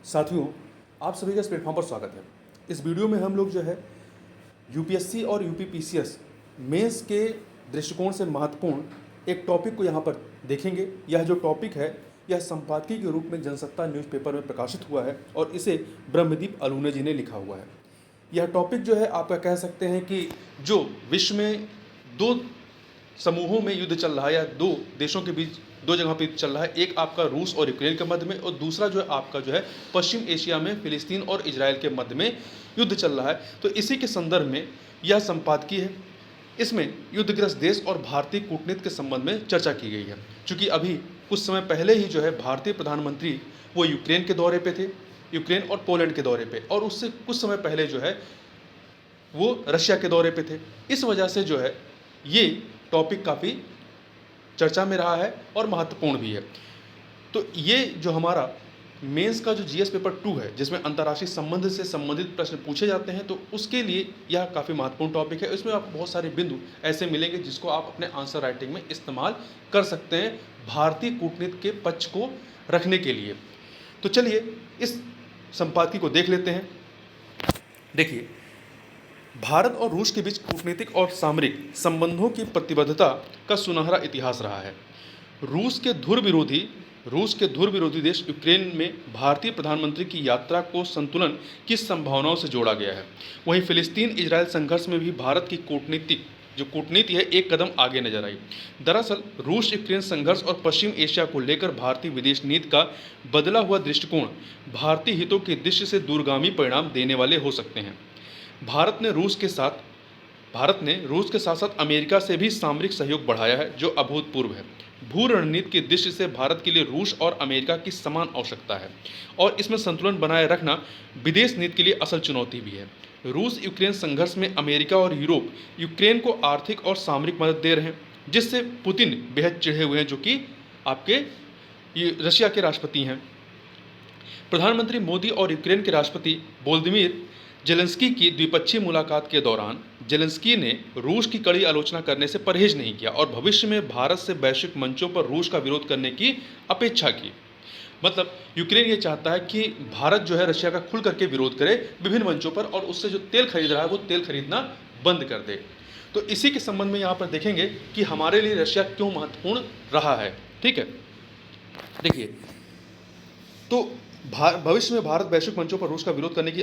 साथियों, आप सभी का इस प्लेटफॉर्म पर स्वागत है। इस वीडियो में हम लोग जो है यूपीएससी और यूपीपीसीएस मेंस के दृष्टिकोण से महत्वपूर्ण एक टॉपिक को यहाँ पर देखेंगे। यह जो टॉपिक है यह संपादकीय के रूप में जनसत्ता न्यूज़पेपर में प्रकाशित हुआ है और इसे ब्रह्मदीप अलूने जी ने लिखा हुआ है। यह टॉपिक जो है आपका कह सकते हैं कि जो विश्व में दो समूहों में युद्ध चल रहा है या दो देशों के बीच दो जगह पे युद्ध चल रहा है, एक आपका रूस और यूक्रेन के मध्य में और दूसरा जो है आपका जो है पश्चिम एशिया में फिलिस्तीन और इजराइल के मध्य में युद्ध चल रहा है। तो इसी के संदर्भ में यह संपादकीय है। इसमें युद्धग्रस्त देश और भारतीय कूटनीति के संबंध में चर्चा की गई है। चूँकि अभी कुछ समय पहले ही जो है भारतीय प्रधानमंत्री वो यूक्रेन के दौरे पे थे, यूक्रेन और पोलैंड के दौरे पे, और उससे कुछ समय पहले जो है वो रशिया के दौरे पे थे। इस वजह से जो है ये टॉपिक काफ़ी चर्चा में रहा है और महत्वपूर्ण भी है। तो ये जो हमारा मेंस का जो जीएस पेपर 2 है, जिसमें अंतर्राष्ट्रीय संबंध से संबंधित प्रश्न पूछे जाते हैं, तो उसके लिए यह काफ़ी महत्वपूर्ण टॉपिक है। इसमें आपको बहुत सारे बिंदु ऐसे मिलेंगे जिसको आप अपने आंसर राइटिंग में इस्तेमाल कर सकते हैं भारतीय कूटनीति के पक्ष को रखने के लिए। तो चलिए इस संपादकीय को देख लेते हैं। देखिए, भारत और रूस के बीच कूटनीतिक और सामरिक संबंधों की प्रतिबद्धता का सुनहरा इतिहास रहा है। रूस के धुर विरोधी देश यूक्रेन में भारतीय प्रधानमंत्री की यात्रा को संतुलन की संभावनाओं से जोड़ा गया है। वहीं फिलिस्तीन इजराइल संघर्ष में भी भारत की कूटनीति है एक कदम आगे नजर आई। दरअसल रूस यूक्रेन संघर्ष और पश्चिम एशिया को लेकर भारतीय विदेश नीति का बदला हुआ दृष्टिकोण भारतीय हितों की दृष्टि से दूरगामी परिणाम देने वाले हो सकते हैं। भारत ने रूस के साथ साथ अमेरिका से भी सामरिक सहयोग बढ़ाया है, जो अभूतपूर्व है। भू रणनीति की दृष्टि से भारत के लिए रूस और अमेरिका की समान आवश्यकता है और इसमें संतुलन बनाए रखना विदेश नीति के लिए असल चुनौती भी है। रूस यूक्रेन संघर्ष में अमेरिका और यूरोप यूक्रेन को आर्थिक और सामरिक मदद दे रहे हैं, जिससे पुतिन बेहद चिढ़े हुए हैं, जो कि आपके रशिया के राष्ट्रपति हैं। प्रधानमंत्री मोदी और यूक्रेन के राष्ट्रपति वोलोदिमीर जेलेंस्की की द्विपक्षीय मुलाकात के दौरान जेलेंस्की ने रूस की कड़ी आलोचना करने से परहेज नहीं किया और भविष्य में भारत से वैश्विक मंचों पर रूस का विरोध करने की अपेक्षा की। मतलब यूक्रेन ये चाहता है कि भारत जो है रशिया का खुल करके विरोध करे विभिन्न मंचों पर और उससे जो तेल खरीद रहा है वो तेल खरीदना बंद कर दे। तो इसी के संबंध में यहाँ पर देखेंगे कि हमारे लिए रशिया क्यों महत्वपूर्ण रहा है। ठीक है, देखिए, तो भविष्य में भारत वैश्विक मंचों पर रूस का विरोध करने की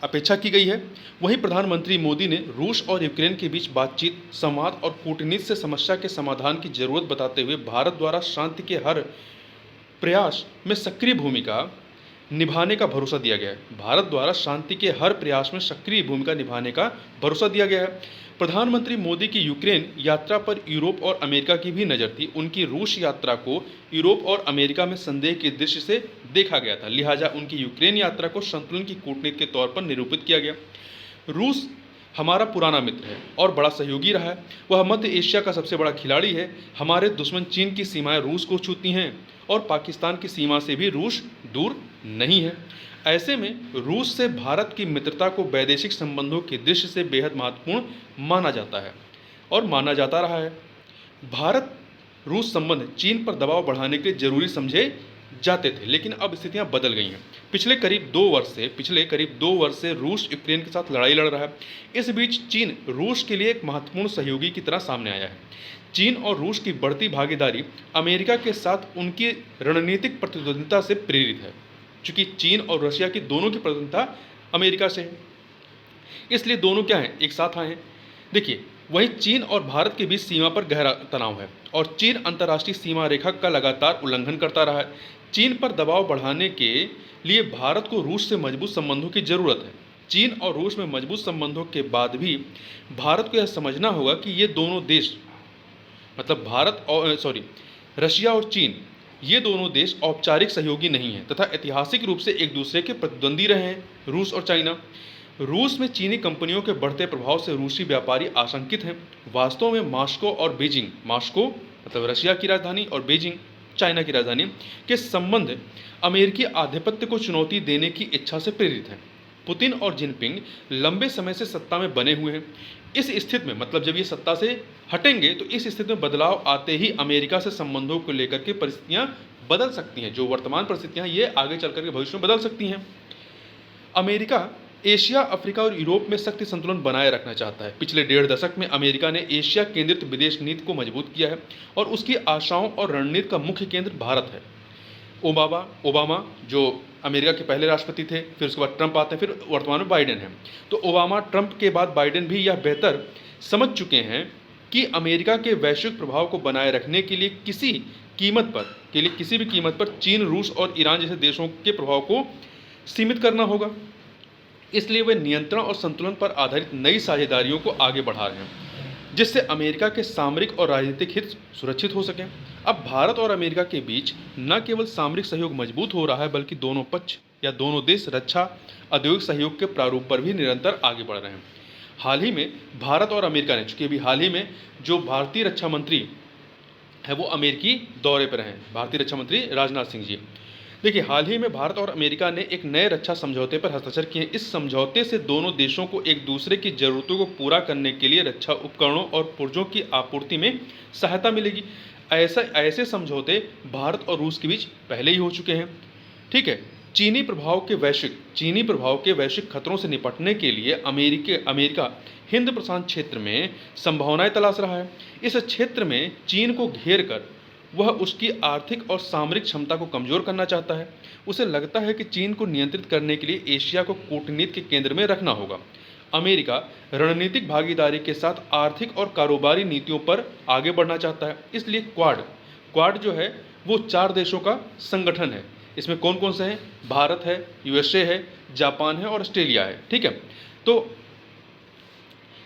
अपेक्षा की गई है। वहीं प्रधानमंत्री मोदी ने रूस और यूक्रेन के बीच बातचीत, संवाद और कूटनीति से समस्या के समाधान की जरूरत बताते हुए भारत द्वारा शांति के हर प्रयास में सक्रिय भूमिका निभाने का भरोसा दिया गया है। भारत द्वारा शांति के हर प्रयास में सक्रिय भूमिका निभाने का भरोसा दिया गया है। प्रधानमंत्री मोदी की यूक्रेन यात्रा पर यूरोप और अमेरिका की भी नज़र थी। उनकी रूस यात्रा को यूरोप और अमेरिका में संदेह की दृष्टि से देखा गया था, लिहाजा उनकी यूक्रेन यात्रा को संतुलन की कूटनीति के तौर पर निरूपित किया गया। रूस हमारा पुराना मित्र है और बड़ा सहयोगी रहा है। वह मध्य एशिया का सबसे बड़ा खिलाड़ी है। हमारे दुश्मन चीन की सीमाएं रूस को छूती हैं और पाकिस्तान की सीमा से भी रूस दूर नहीं है। ऐसे में रूस से भारत की मित्रता को वैदेशिक संबंधों की दृष्टि से बेहद महत्वपूर्ण माना जाता है और माना जाता रहा है। भारत रूस संबंध चीन पर दबाव बढ़ाने के लिए जरूरी समझे जाते थे, लेकिन अब स्थितियां बदल गई हैं। पिछले करीब 2 वर्ष से रूस यूक्रेन के साथ लड़ाई लड़ रहा है। इस बीच चीन रूस के लिए एक महत्वपूर्ण सहयोगी की तरह सामने आया है। चीन और रूस की बढ़ती भागीदारी अमेरिका के साथ उनकी रणनीतिक प्रतिद्वंदिता से प्रेरित है। चूंकि चीन और रशिया की दोनों की प्रतिद्वंदिता अमेरिका से है, इसलिए दोनों क्या हैं, एक साथ आए हैं। देखिए, वहीं चीन और भारत के बीच सीमा पर गहरा तनाव है और चीन अंतर्राष्ट्रीय सीमा रेखा का लगातार उल्लंघन करता रहा है। चीन पर दबाव बढ़ाने के लिए भारत को रूस से मजबूत संबंधों की जरूरत है। चीन और रूस में मजबूत संबंधों के बाद भी भारत को यह समझना होगा कि ये दोनों देश, मतलब रशिया और चीन, ये दोनों देश औपचारिक सहयोगी नहीं हैं तथा ऐतिहासिक रूप से एक दूसरे के प्रतिद्वंदी रहे हैं, रूस और चाइना। रूस में चीनी कंपनियों के बढ़ते प्रभाव से रूसी व्यापारी आशंकित हैं। वास्तव में मॉस्को मतलब रशिया की राजधानी और बीजिंग चाइना की राजधानी के संबंध अमेरिकी आधिपत्य को चुनौती देने की इच्छा से प्रेरित हैं। पुतिन और जिनपिंग लंबे समय से सत्ता में बने हुए हैं। इस स्थिति में, मतलब जब ये सत्ता से हटेंगे तो इस स्थिति में बदलाव आते ही अमेरिका से संबंधों को लेकर के परिस्थितियां बदल सकती हैं। जो वर्तमान परिस्थितियां ये आगे चल करके भविष्य में बदल सकती हैं। अमेरिका एशिया, अफ्रीका और यूरोप में शक्ति संतुलन बनाए रखना चाहता है। पिछले 1.5 दशक में अमेरिका ने एशिया केंद्रित विदेश नीति को मजबूत किया है और उसकी आशाओं और रणनीति का मुख्य केंद्र भारत है। ओबामा जो अमेरिका के पहले राष्ट्रपति थे, फिर उसके बाद ट्रंप आते हैं, फिर वर्तमान में बाइडेन है। तो ओबामा, ट्रंप के बाद बाइडेन भी यह बेहतर समझ चुके हैं कि अमेरिका के वैश्विक प्रभाव को बनाए रखने के लिए किसी भी कीमत पर चीन, रूस और ईरान जैसे देशों के प्रभाव को सीमित करना होगा। इसलिए वे नियंत्रण और संतुलन पर आधारित नई साझेदारियों को आगे बढ़ा रहे हैं, जिससे अमेरिका के सामरिक और राजनीतिक हित सुरक्षित हो सकें। अब भारत और अमेरिका के बीच न केवल सामरिक सहयोग मजबूत हो रहा है, बल्कि दोनों पक्ष या दोनों देश रक्षा औद्योगिक सहयोग के प्रारूप पर भी निरंतर आगे बढ़ रहे हैं। हाल ही में भारत और अमेरिका ने, चूंकि अभी हाल ही में जो भारतीय रक्षा मंत्री है वो अमेरिकी दौरे पर हैं, भारतीय रक्षा मंत्री राजनाथ सिंह जी। देखिए, हाल ही में भारत और अमेरिका ने एक नए रक्षा समझौते पर हस्ताक्षर किए हैं। इस समझौते से दोनों देशों को एक दूसरे की जरूरतों को पूरा करने के लिए रक्षा उपकरणों और पुर्जों की आपूर्ति में सहायता मिलेगी। ऐसे समझौते भारत और रूस के बीच पहले ही हो चुके हैं। ठीक है। चीनी प्रभाव के वैश्विक खतरों से निपटने के लिए अमेरिका हिंद प्रशांत क्षेत्र में संभावनाएं तलाश रहा है। इस क्षेत्र में चीन को घेर कर वह उसकी आर्थिक और सामरिक क्षमता को कमजोर करना चाहता है। उसे लगता है कि चीन को नियंत्रित करने के लिए एशिया को कूटनीति के केंद्र में रखना होगा। अमेरिका रणनीतिक भागीदारी के साथ आर्थिक और कारोबारी नीतियों पर आगे बढ़ना चाहता है। इसलिए क्वाड जो है वो 4 देशों का संगठन है। इसमें कौन कौन से हैं? भारत है, यूएसए है, जापान है और ऑस्ट्रेलिया है। ठीक है। तो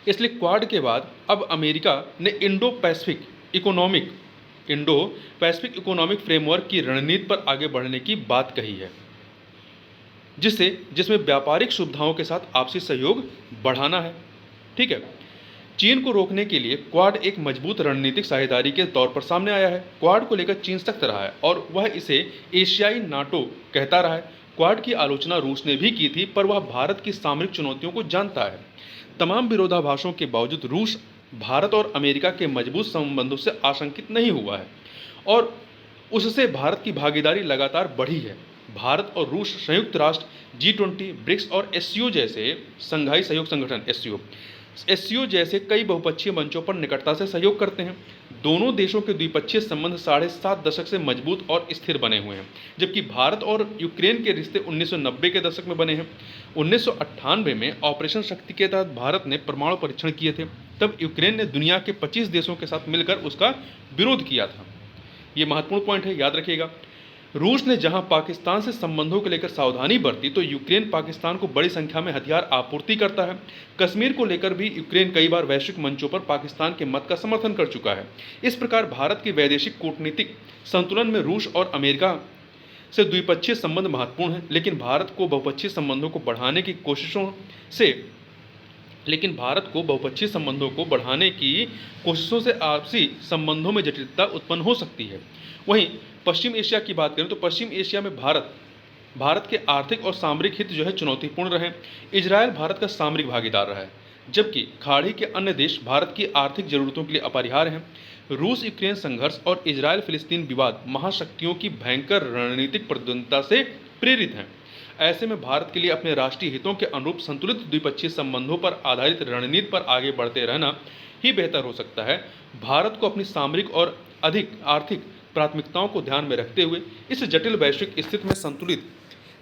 इसलिए क्वाड के बाद अब अमेरिका ने इंडो पैसिफिक इकोनॉमिक फ्रेमवर्क की रणनीति पर आगे बढ़ने की बात कही है, जिसमें व्यापारिक सुविधाओं के साथ आपसी सहयोग बढ़ाना है। ठीक है। चीन को रोकने के लिए क्वाड एक मजबूत रणनीतिक साझेदारी के तौर पर सामने आया है। क्वाड को लेकर चीन सख्त रहा है और वह इसे एशियाई नाटो कहता रहा है। क्वाड की आलोचना रूस ने भी की थी, पर वह भारत की सामरिक चुनौतियों को जानता है। तमाम विरोधाभासों के बावजूद रूस भारत और अमेरिका के मजबूत संबंधों से आशंकित नहीं हुआ है और उससे भारत की भागीदारी लगातार बढ़ी है। भारत और रूस संयुक्त राष्ट्र, G20, ब्रिक्स और एससीओ जैसे संघाई सहयोग संगठन एससीओ जैसे कई बहुपक्षीय मंचों पर निकटता से सहयोग करते हैं। दोनों देशों के द्विपक्षीय संबंध 7.5 दशक से मजबूत और स्थिर बने हुए हैं, जबकि भारत और यूक्रेन के रिश्ते 1990 के दशक में बने हैं। 1998 में ऑपरेशन शक्ति के तहत भारत ने परमाणु परीक्षण किए थे। तब यूक्रेन ने दुनिया के 25 देशों के साथ मिलकर उसका विरोध किया था। ये महत्वपूर्ण पॉइंट है, याद रखिएगा। रूस ने जहां पाकिस्तान से संबंधों को लेकर सावधानी बरती, तो यूक्रेन पाकिस्तान को बड़ी संख्या में हथियार आपूर्ति करता है। कश्मीर को लेकर भी यूक्रेन कई बार वैश्विक मंचों पर पाकिस्तान के मत का समर्थन कर चुका है। इस प्रकार भारत के वैदेशिक कूटनीतिक संतुलन में रूस और अमेरिका से द्विपक्षीय संबंध महत्वपूर्ण है, लेकिन भारत को बहुपक्षीय संबंधों को बढ़ाने की कोशिशों से आपसी संबंधों में जटिलता उत्पन्न हो सकती है। वहीं पश्चिम एशिया की बात करें तो पश्चिम एशिया में भारत के आर्थिक और सामरिक हित जो है चुनौतीपूर्ण रहे। इजरायल भारत का सामरिक भागीदार रहा है, जबकि खाड़ी के अन्य देश भारत की आर्थिक जरूरतों के लिए अपरिहार्य हैं। रूस यूक्रेन संघर्ष और इजरायल फिलिस्तीन विवाद महाशक्तियों की भयंकर रणनीतिक प्रतिद्वंद्विता से प्रेरित हैं। ऐसे में भारत के लिए अपने राष्ट्रीय हितों के अनुरूप संतुलित द्विपक्षीय संबंधों पर आधारित रणनीति पर आगे बढ़ते रहना ही बेहतर हो सकता है। भारत को अपनी सामरिक और अधिक आर्थिक प्राथमिकताओं को ध्यान में रखते हुए इस जटिल वैश्विक स्थिति में संतुलित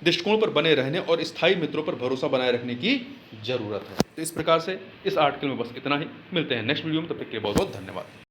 दृष्टिकोण पर बने रहने और स्थायी मित्रों पर भरोसा बनाए रखने की जरूरत है। तो इस प्रकार से इस आर्टिकल में बस इतना ही। मिलते हैं नेक्स्ट वीडियो में, तब तक के लिए बहुत बहुत धन्यवाद।